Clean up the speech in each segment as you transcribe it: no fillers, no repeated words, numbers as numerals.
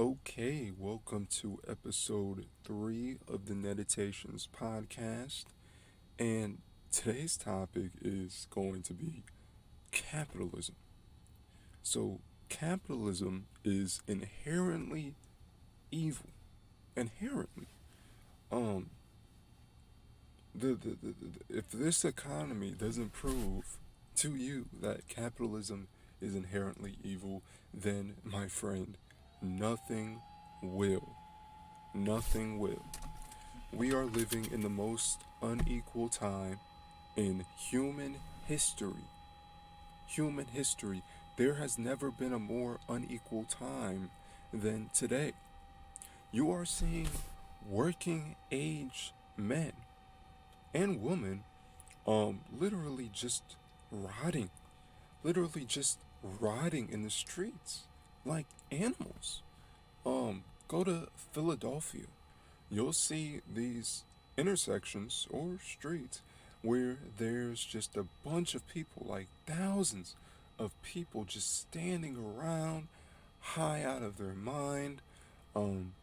Okay, welcome to episode 3 of the Neditations podcast. And today's topic is going to be capitalism. So, capitalism is inherently evil. Inherently. Um, if this economy doesn't prove to you that capitalism is inherently evil, then, my friend, nothing will. Nothing will. We are living in the most unequal time in human history. Human history. There has never been a more unequal time than today. You are seeing working age men and women literally just rotting. Literally just rotting in the streets like animals. Go to Philadelphia. You'll see these intersections or streets where there's just a bunch of people, like thousands of people just standing around, high out of their mind, um,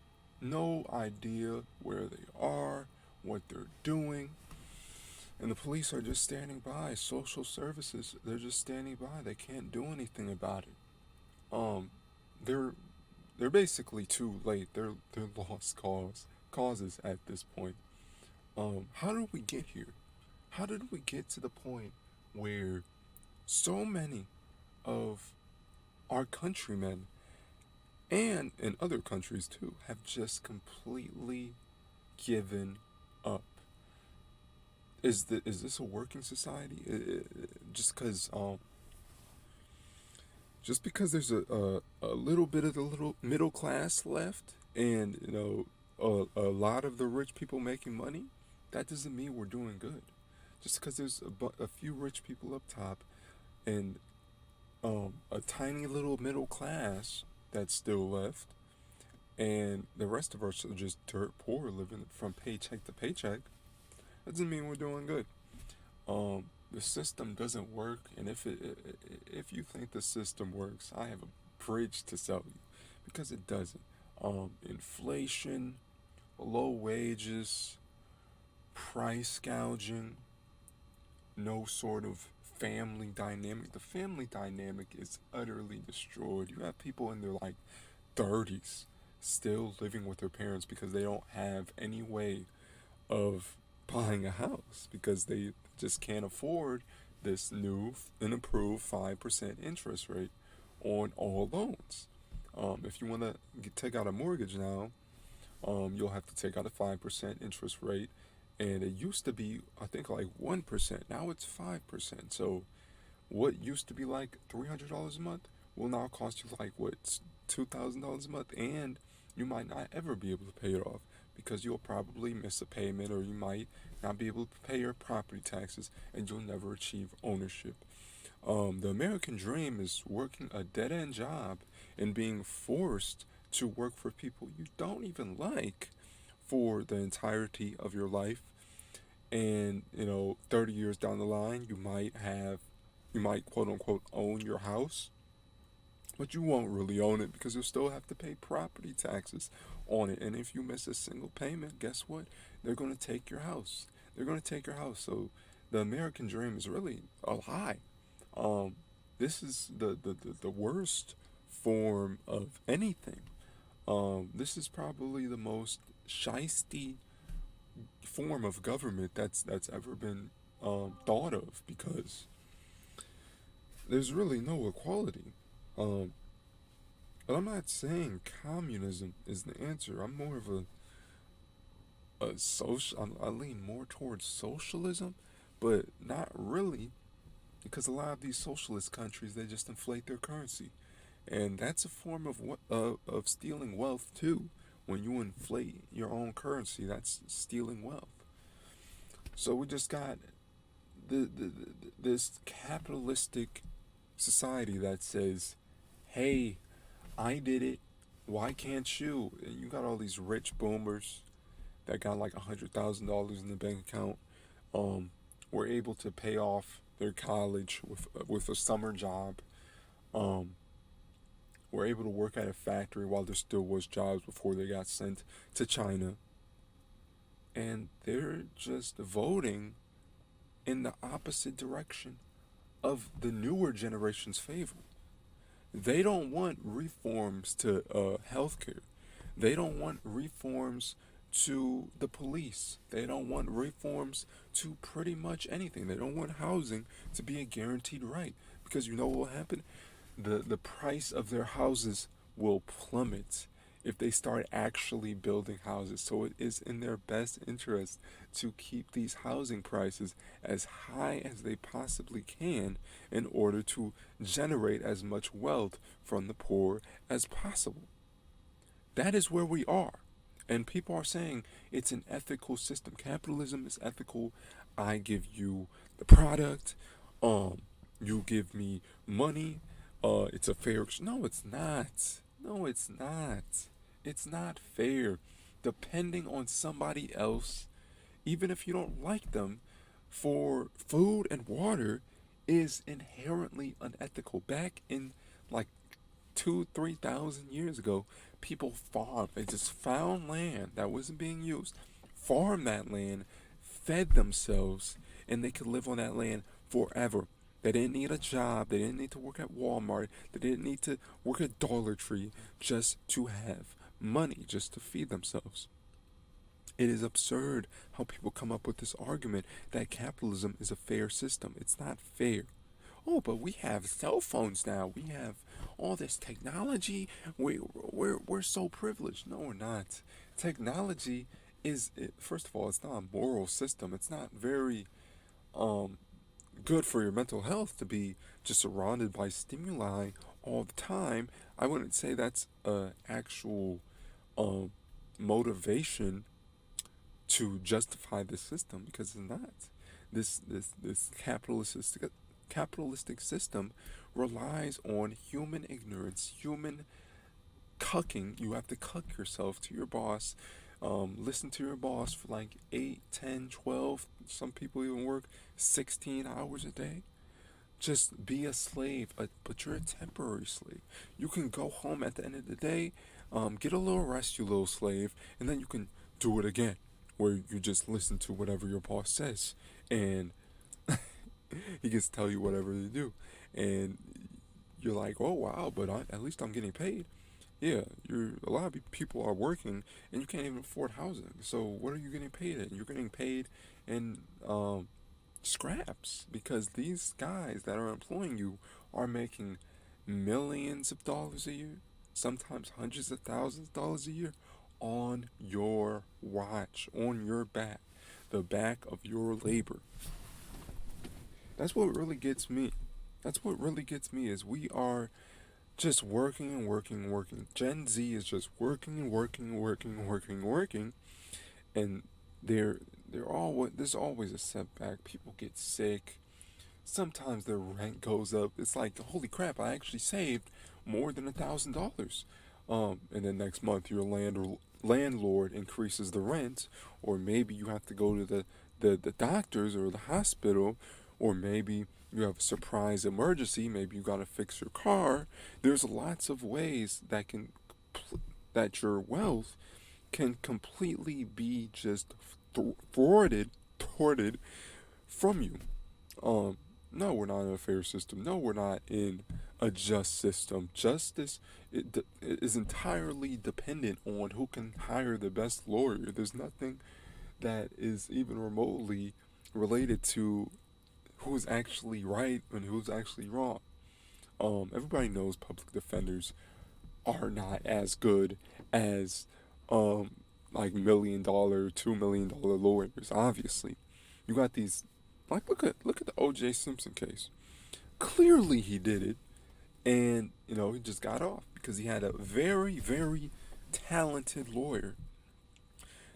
no idea where they are, what they're doing. And the police are just standing by. Social services, they're just standing by. They can't do anything about it. Um, they're they're basically too late. They're lost causes at this point. How did we get here? How did we get to the point where so many of our countrymen and in other countries too have just completely given up? Is this a working society? Just because there's a little bit of the little middle class left, and a lot of the rich people making money, that doesn't mean we're doing good. Just because there's a few rich people up top and a tiny little middle class that's still left, and the rest of us are just dirt poor living from paycheck to paycheck, that doesn't mean we're doing good. The system doesn't work, and if you think the system works, I have a bridge to sell you, because it doesn't. Inflation, low wages, price gouging, no sort of family dynamic. The family dynamic is utterly destroyed. You have people in their like 30s still living with their parents because they don't have any way of buying a house because they just can't afford this new and improved 5% interest rate on all loans. If you want to take out a mortgage now, you'll have to take out a 5% interest rate. And it used to be, I think, like 1%. Now it's 5%. So what used to be like $300 a month will now cost you like, what, $2,000 a month? And you might not ever be able to pay it off because you'll probably miss a payment, or you might not be able to pay your property taxes, and you'll never achieve ownership. The American dream is working a dead end job and being forced to work for people you don't even like for the entirety of your life. And 30 years down the line, you might quote unquote own your house, but you won't really own it because you'll still have to pay property taxes on it. And if you miss a single payment, guess what? They're going to take your house. They're going to take your house. So the American dream is really a lie. Um, this is the worst form of anything. This is probably the most shisty form of government that's ever been thought of, because there's really no equality. Um, but I'm not saying communism is the answer. I'm more of a social. I lean more towards socialism, but not really, because a lot of these socialist countries, they just inflate their currency, and that's a form of of stealing wealth too. When you inflate your own currency, that's stealing wealth. So we just got this capitalistic society that says, "Hey, I did it. Why can't you?" And you got all these rich boomers that got like $100,000 in the bank account. Were able to pay off their college with a summer job. Um, were able to work at a factory while there still was jobs before they got sent to China. And they're just voting in the opposite direction of the newer generation's favor. They don't want reforms to healthcare. They don't want reforms to the police. They don't want reforms to pretty much anything. They don't want housing to be a guaranteed right. Because you know what will happen? The price of their houses will plummet if they start actually building houses. So it is in their best interest to keep these housing prices as high as they possibly can in order to generate as much wealth from the poor as possible. That is where we are. And people are saying it's an ethical system. Capitalism is ethical. I give you the product. You give me money. It's a fair. No, it's not. No, it's not. It's not fair. Depending on somebody else, even if you don't like them, for food and water is inherently unethical. Back in like 3,000 years ago, people farmed. They just found land that wasn't being used, farmed that land, fed themselves, and they could live on that land forever. They didn't need a job. They didn't need to work at Walmart. They didn't need to work at Dollar Tree just to have money, just to feed themselves. It is absurd how people come up with this argument that capitalism is a fair system. It's not fair. Oh, but we have cell phones now. We have all this technology. We're so privileged. No, we're not. Technology is, first of all, it's not a moral system. It's not very um, good for your mental health to be just surrounded by stimuli all the time. I wouldn't say that's a actual um, motivation to justify the system because it's not. This capitalistic system relies on human ignorance, human cucking. You have to cuck yourself to your boss. Listen to your boss for like 8, 10, 12. Some people even work 16 hours a day. Just be a slave, but you're a temporary slave. You can go home at the end of the day, get a little rest, you little slave, and then you can do it again, where you just listen to whatever your boss says, and he gets to tell you whatever to do, and you're like, oh wow, but at least I'm getting paid. Yeah, you're a lot of people are working, and you can't even afford housing. So what are you getting paid in? You're getting paid in scraps because these guys that are employing you are making millions of dollars a year, sometimes hundreds of thousands of dollars a year on your watch, on your back, the back of your labor. That's what really gets me. That's what really gets me is we are just working and working and working. Gen Z is just working and working and working and working and working, and they're there's always a setback. People get sick. Sometimes their rent goes up. It's like holy crap! I actually saved more than $1,000. And then next month your landlord increases the rent, or maybe you have to go to the doctors or the hospital, or maybe you have a surprise emergency. Maybe you gotta fix your car. There's lots of ways that your wealth can completely be just thwarted from you. No, we're not in a fair system. No, we're not in a just system. Justice it is entirely dependent on who can hire the best lawyer. There's nothing that is even remotely related to who's actually right and who's actually wrong. Everybody knows public defenders are not as good as um like $1 million, $2 million lawyers. Obviously, you got these like look at the O.J. Simpson case. Clearly, he did it, and he just got off because he had a very talented lawyer.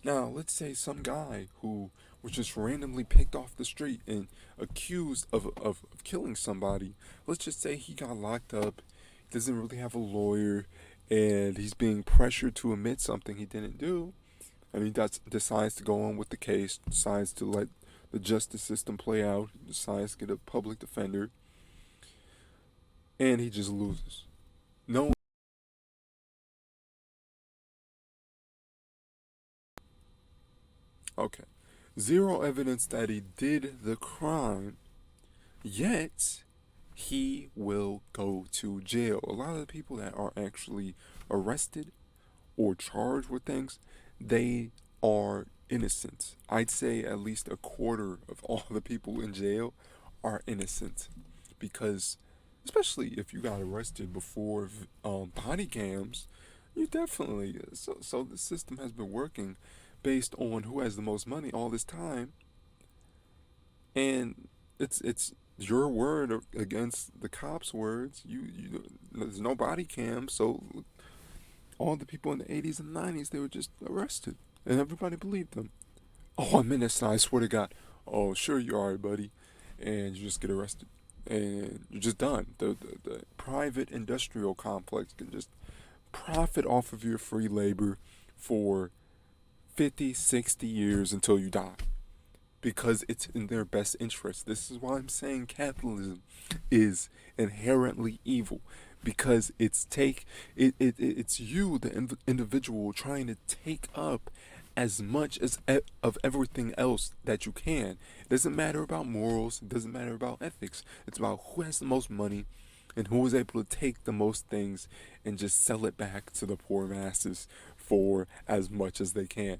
Now, let's say some guy who was just randomly picked off the street and accused of killing somebody. Let's just say he got locked up, doesn't really have a lawyer, and he's being pressured to admit something he didn't do. And he decides to go on with the case, decides to let the justice system play out, decides to get a public defender, and he just loses. No Okay. Zero evidence that he did the crime, yet he will go to jail. A lot of the people that are actually arrested or charged with things, they are innocent. I'd say at least a quarter of all the people in jail are innocent because, especially if you got arrested before body cams, you definitely so the system has been working based on who has the most money all this time, and it's your word against the cops' words. You there's no body cam, so all the people in the 80s and 90s, they were just arrested, and everybody believed them. Oh, I'm innocent, I swear to God. Oh, sure you are, buddy, and you just get arrested, and you're just done. The private industrial complex can just profit off of your free labor for 50, 60 years until you die because it's in their best interest. This is why I'm saying capitalism is inherently evil because it's you the individual trying to take up as much as of everything else that you can. It doesn't matter about morals, it doesn't matter about ethics. It's about who has the most money and who is able to take the most things and just sell it back to the poor masses for as much as they can.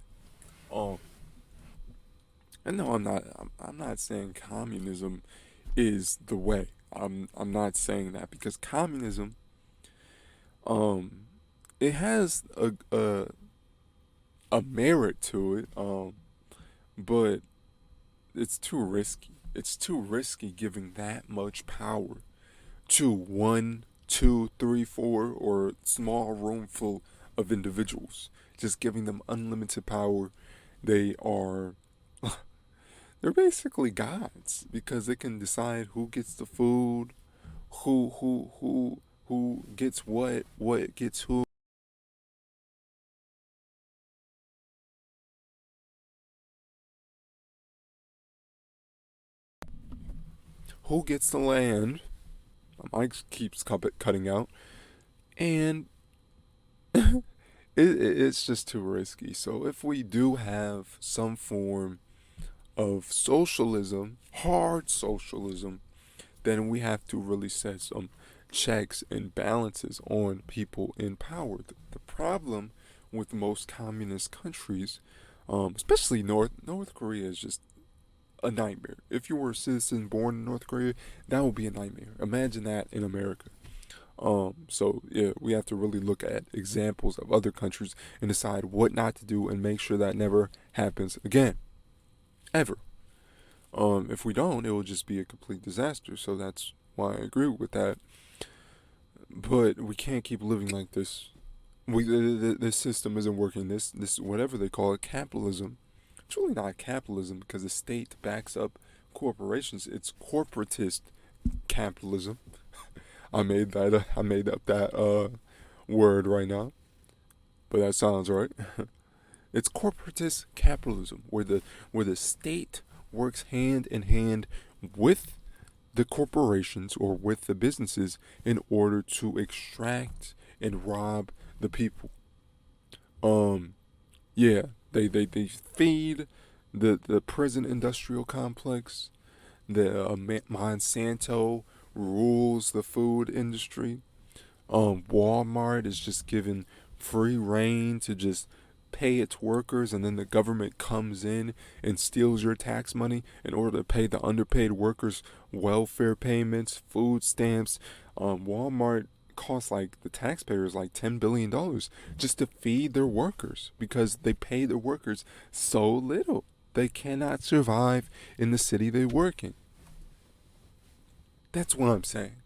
Um, and no, I'm not saying communism is the way. I'm not saying that because communism, um, it has a merit to it. But it's too risky. It's too risky giving that much power to one, two, three, four, or small room full of individuals. Just giving them unlimited power. They are they're basically gods because they can decide who gets the food, who gets what gets who gets the land. My mic keeps cutting out, and it's just too risky. So if we do have some form of socialism, hard socialism, then we have to really set some checks and balances on people in power. The problem with most communist countries, especially North Korea, is just a nightmare. If you were a citizen born in North Korea, that would be a nightmare. Imagine that in America. So yeah, we have to really look at examples of other countries and decide what not to do and make sure that never happens again, ever. If we don't, it will just be a complete disaster. So that's why I agree with that. But we can't keep living like this. This system isn't working. This whatever they call it, capitalism. It's really not capitalism because the state backs up corporations. It's corporatist capitalism. I made up that word right now, but that sounds right. It's corporatist capitalism where the state works hand in hand with the corporations or with the businesses in order to extract and rob the people. Um, yeah, they feed the prison industrial complex. The Monsanto rules the food industry. Walmart is just given free reign to just pay its workers, and then the government comes in and steals your tax money in order to pay the underpaid workers welfare payments, food stamps. Walmart costs like the taxpayers like $10 billion just to feed their workers because they pay their workers so little. They cannot survive in the city they work in. That's what I'm saying.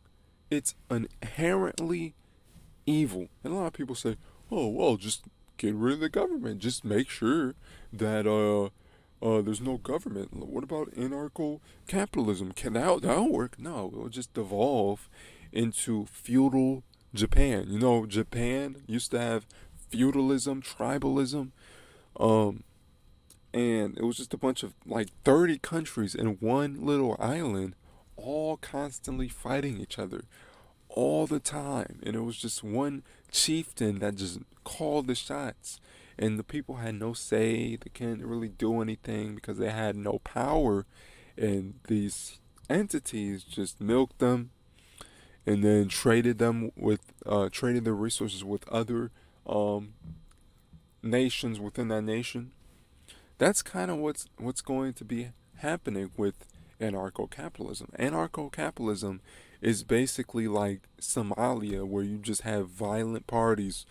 It's inherently evil. And a lot of people say, "Oh, well, just get rid of the government. Just make sure that there's no government." What about anarcho capitalism? Can that'll work? No, it'll just devolve into feudal Japan. You know, Japan used to have feudalism, tribalism, um, and it was just a bunch of like 30 countries in one little island, all constantly fighting each other all the time, and it was just one chieftain that just called the shots, and the people had no say. They couldn't really do anything because they had no power, and these entities just milked them and then traded their resources with other um, nations within that nation. That's kind of what's going to be happening with anarcho-capitalism. Anarcho-capitalism is basically like Somalia, where you just have violent parties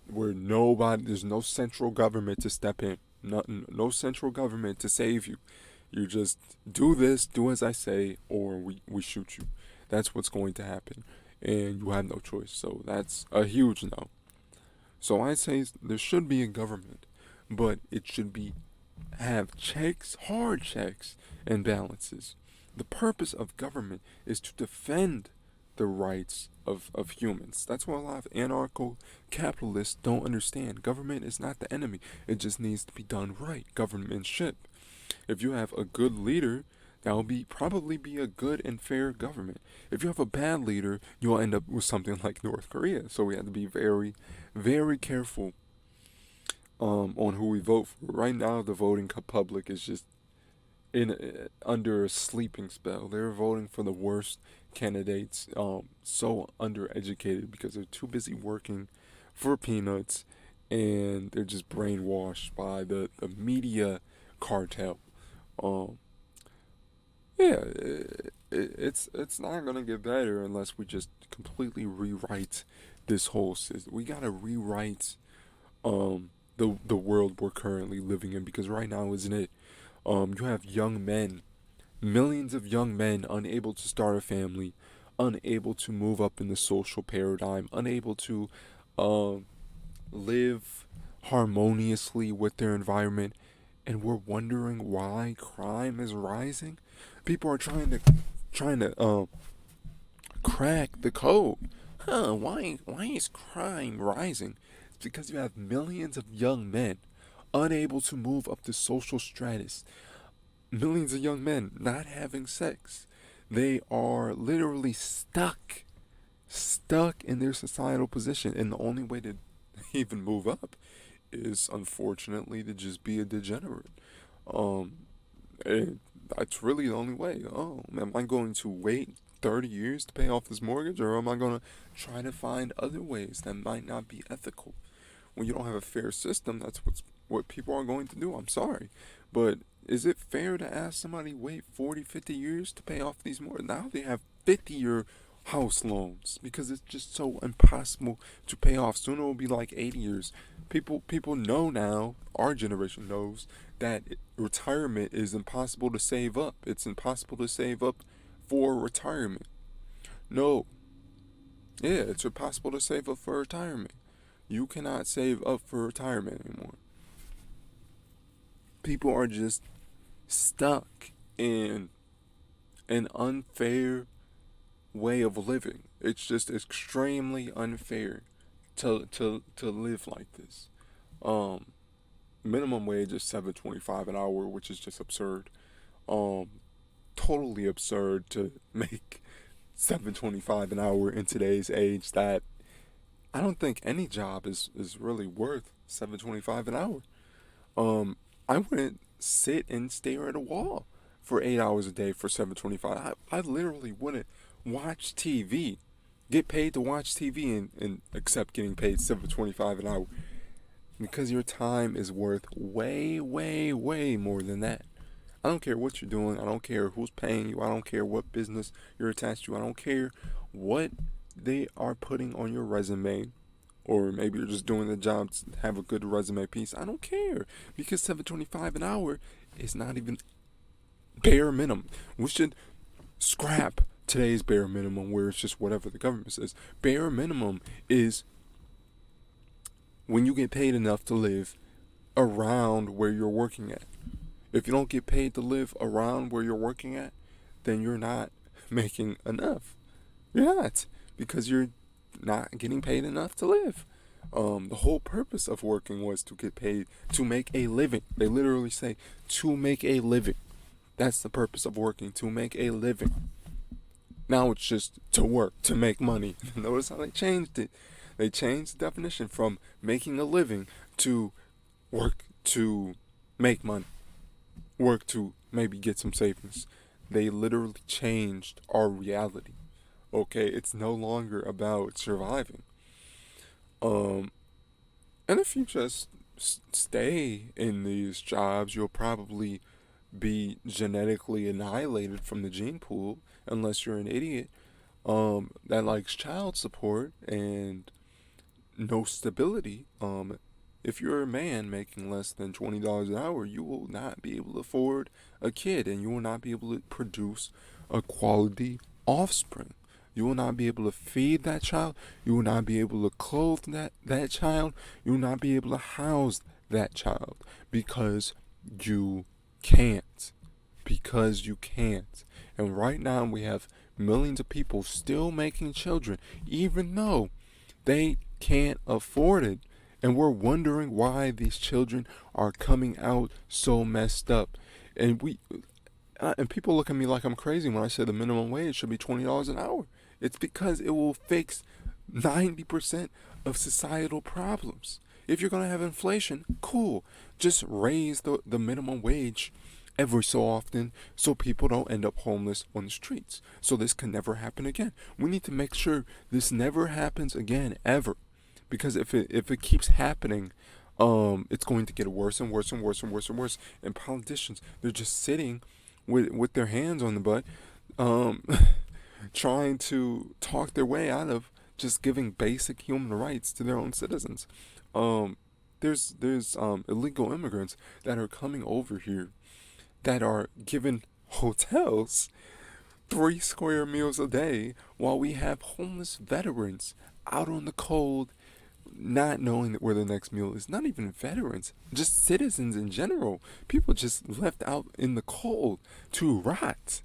where there's no central government to step in, no central government to save you. You just do this, do as I say, or we shoot you. That's what's going to happen, and you have no choice. So that's a huge no. So I say there should be a government, but it should be have checks, hard checks, and balances. The purpose of government is to defend the rights of humans. That's what a lot of anarcho capitalists don't understand. Government is not the enemy, it just needs to be done right. Governmentship. If you have a good leader, that will probably be a good and fair government. If you have a bad leader, you'll end up with something like North Korea. So we have to be very, very careful on who we vote for. Right now, the voting public is just under a sleeping spell. They're voting for the worst candidates, so undereducated because they're too busy working for peanuts, and they're just brainwashed by the media cartel. Um, yeah, it's not gonna get better unless we just completely rewrite this whole system. We gotta rewrite the world we're currently living in, because right now, isn't it? You have young men, millions of young men unable to start a family, unable to move up in the social paradigm, unable to um live harmoniously with their environment, and we're wondering why crime is rising. People are trying to crack the code. Why is crime rising? It's because you have millions of young men unable to move up the social stratus. Millions of young men not having sex. They are literally stuck in their societal position, and the only way to even move up is unfortunately to just be a degenerate. Um, and that's really the only way. Oh, am I going to wait 30 years to pay off this mortgage, or am I going to try to find other ways that might not be ethical? When you don't have a fair system, that's what people are going to do. I'm sorry, but is it fair to ask somebody wait 40, 50 years to pay off these mortgages? Now they have 50-year house loans because it's just so impossible to pay off. Soon it will be like 80 years. People know now, our generation knows, that retirement is impossible to save up. It's impossible to save up for retirement. No. Yeah, it's impossible to save up for retirement. You cannot save up for retirement anymore. People are just stuck in an unfair way of living. It's just extremely unfair to live like this. Um, Minimum wage is $7.25 an hour, which is just absurd. Um, Totally absurd to make $7.25 an hour in today's age. That I don't think any job is really worth $7.25 an hour. Um, I wouldn't sit and stare at a wall for 8 hours a day for $7.25. I literally wouldn't watch TV, get paid to watch TV, and accept getting paid $7.25 an hour, because your time is worth way, way, way more than that. I don't care what you're doing. I don't care who's paying you. I don't care what business you're attached to. I don't care what they are putting on your resume, or maybe you're just doing the job to have a good resume piece. I don't care, because $7.25 an hour is not even bare minimum. We should scrap today's bare minimum, where it's just whatever the government says. Bare minimum is when you get paid enough to live around where you're working at. If you don't get paid to live around where you're working at, then you're not making enough. You're not, because you're not getting paid enough to live. The whole purpose of working was to get paid to make a living. They literally say to make a living. That's the purpose of working, to make a living. Now it's just to work, to make money. Notice how they changed it. They changed the definition from making a living to work to make money, work to maybe get some savings. They literally changed our reality. Okay, it's no longer about surviving. Um, and if you just stay in these jobs, you'll probably be genetically annihilated from the gene pool unless you're an idiot that likes child support and no stability. If you're a man making less than $20 an hour, you will not be able to afford a kid, and you will not be able to produce a quality offspring. You will not be able to feed that child. You will not be able to clothe that child. You will not be able to house that child because you can't. Because you can't. And right now we have millions of people still making children, even though they can't afford it. And we're wondering why these children are coming out so messed up. And and people look at me like I'm crazy when I say the minimum wage should be $20 an hour. It's because it will fix 90% of societal problems. If you're going to have inflation, cool. Just raise the minimum wage every so often so people don't end up homeless on the streets. So this can never happen again. We need to make sure this never happens again, ever. Because if it keeps happening, it's going to get worse and worse and worse and worse and worse. And politicians, they're just sitting with their hands on the butt, um, trying to talk their way out of just giving basic human rights to their own citizens. Um, there's illegal immigrants that are coming over here that are given hotels 3 square meals a day while we have homeless veterans out on the cold not knowing where the next meal is. Not even veterans, just citizens in general. People just left out in the cold to rot.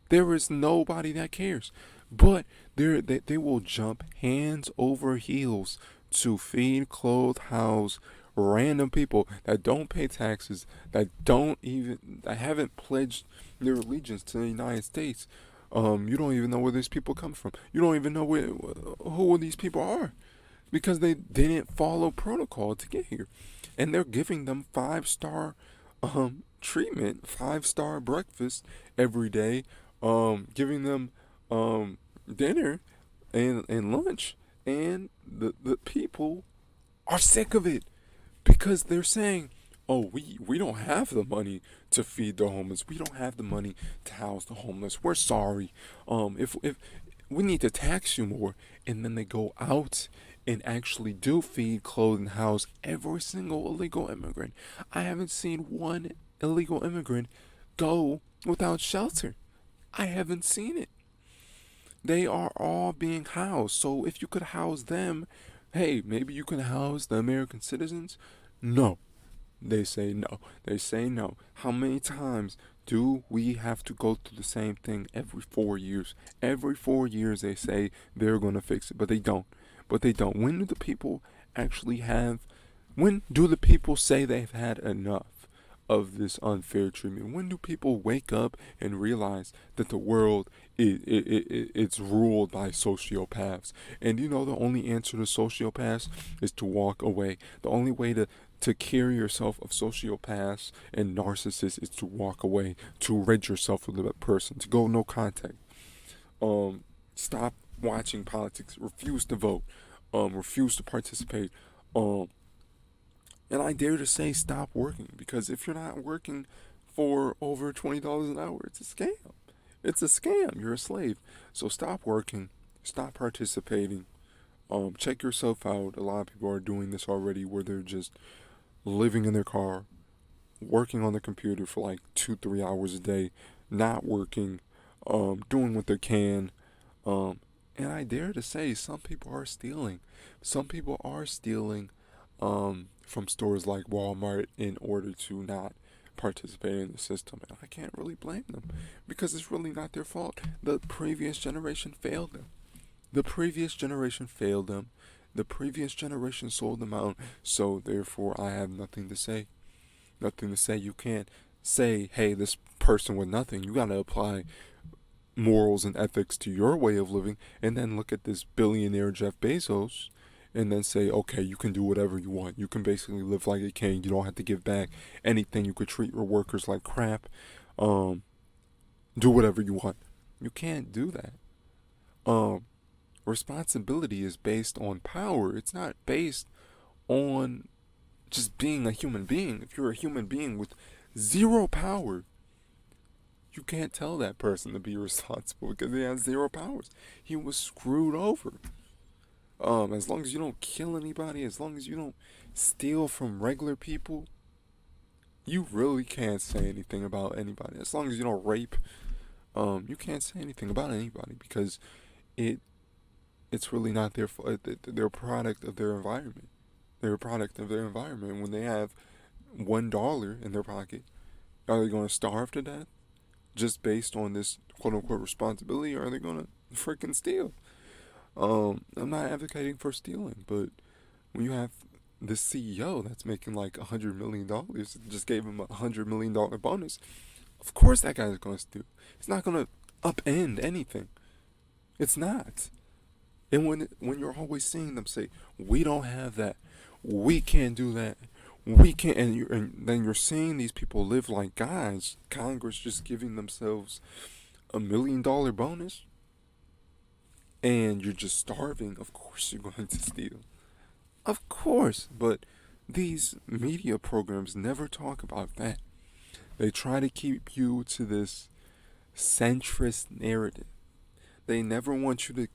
There is nobody that cares. But they will jump hands over heels to feed, clothe, house random people that don't pay taxes, that haven't pledged their allegiance to the United States. You don't even know where these people come from. You don't even know who these people are because they didn't follow protocol to get here, and they're giving them 5 star treatment, 5 star breakfast every day, giving them dinner and lunch, and the people are sick of it because they're saying, "Oh, we don't have the money to feed the homeless. We don't have the money to house the homeless. We're sorry. If we need to tax you more," and then they go out and actually do feed, clothe, and house every single illegal immigrant. I haven't seen one illegal immigrant go without shelter. I haven't seen it. They are all being housed. So if you could house them, hey, maybe you can house the American citizens. No, they say no. They say no. How many times do we have to go through the same thing every 4 years? Every 4 years they say they're going to fix it, but they don't. But they don't. When do the people actually have, when do the people say they've had enough of this unfair treatment? When do people wake up and realize that the world it's ruled by sociopaths? And you know the only answer to sociopaths is to walk away. The only way to cure yourself of sociopaths and narcissists is to walk away, to rid yourself of that person, to go no contact. Stop watching politics, refuse to vote, refuse to participate, um, and I dare to say stop working, because if you're not working for over $20 an hour, it's a scam. It's a scam. You're a slave. So stop working, stop participating, check yourself out. A lot of people are doing this already where they're just living in their car, working on the computer for like 2, 3 hours a day, not working, doing what they can. Um, and I dare to say some people are stealing. Some people are stealing from stores like Walmart in order to not participate in the system. And I can't really blame them because it's really not their fault. The previous generation failed them. The previous generation failed them. The previous generation sold them out. So therefore, I have nothing to say. Nothing to say. You can't say, hey, this person with nothing. You got to apply morals and ethics to your way of living, and then look at this billionaire Jeff Bezos and then say, okay, you can do whatever you want. You can basically live like a king. You don't have to give back anything. You could treat your workers like crap. Um, do whatever you want. You can't do that. Um, Responsibility is based on power. It's not based on just being a human being. If you're a human being with zero power, you can't tell that person to be responsible because he has zero powers. He was screwed over. As long as you don't kill anybody, as long as you don't steal from regular people, you really can't say anything about anybody. As long as you don't rape, you can't say anything about anybody because it it's really not their fault. They're a product of their environment. They're a product of their environment. When they have $1 in their pocket, are they going to starve to death just based on this quote unquote responsibility, or are they going to freaking steal? I'm not advocating for stealing, but when you have this CEO that's making like $100 million, just gave him $100 million bonus, of course that guy's going to steal. It's not going to upend anything. It's not. And when you're always seeing them say, "We don't have that, we can't do that, we can't," and then you're seeing these people live like gods. Congress just giving themselves $1 million bonus, and you're just starving. Of course, you're going to steal. Of course, but these media programs never talk about that. They try to keep you to this centrist narrative. They never want you to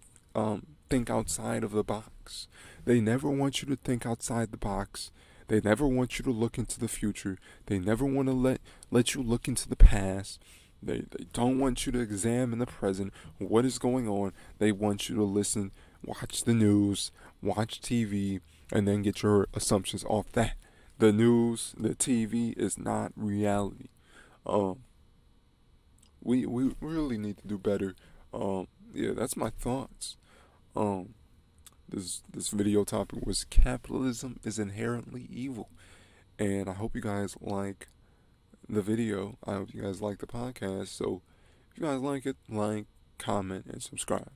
think outside of the box. They never want you to think outside the box. They never want you to look into the future. They never want to let you look into the past. They don't want you to examine the present, what is going on. They want you to listen, watch the news, watch TV, and then get your assumptions off that. The news, the TV is not reality. Um, we really need to do better. Yeah, that's my thoughts. Um, this video topic was capitalism is inherently evil, and I hope you guys like the video. I hope you guys like the podcast. So if you guys like it, like, comment, and subscribe.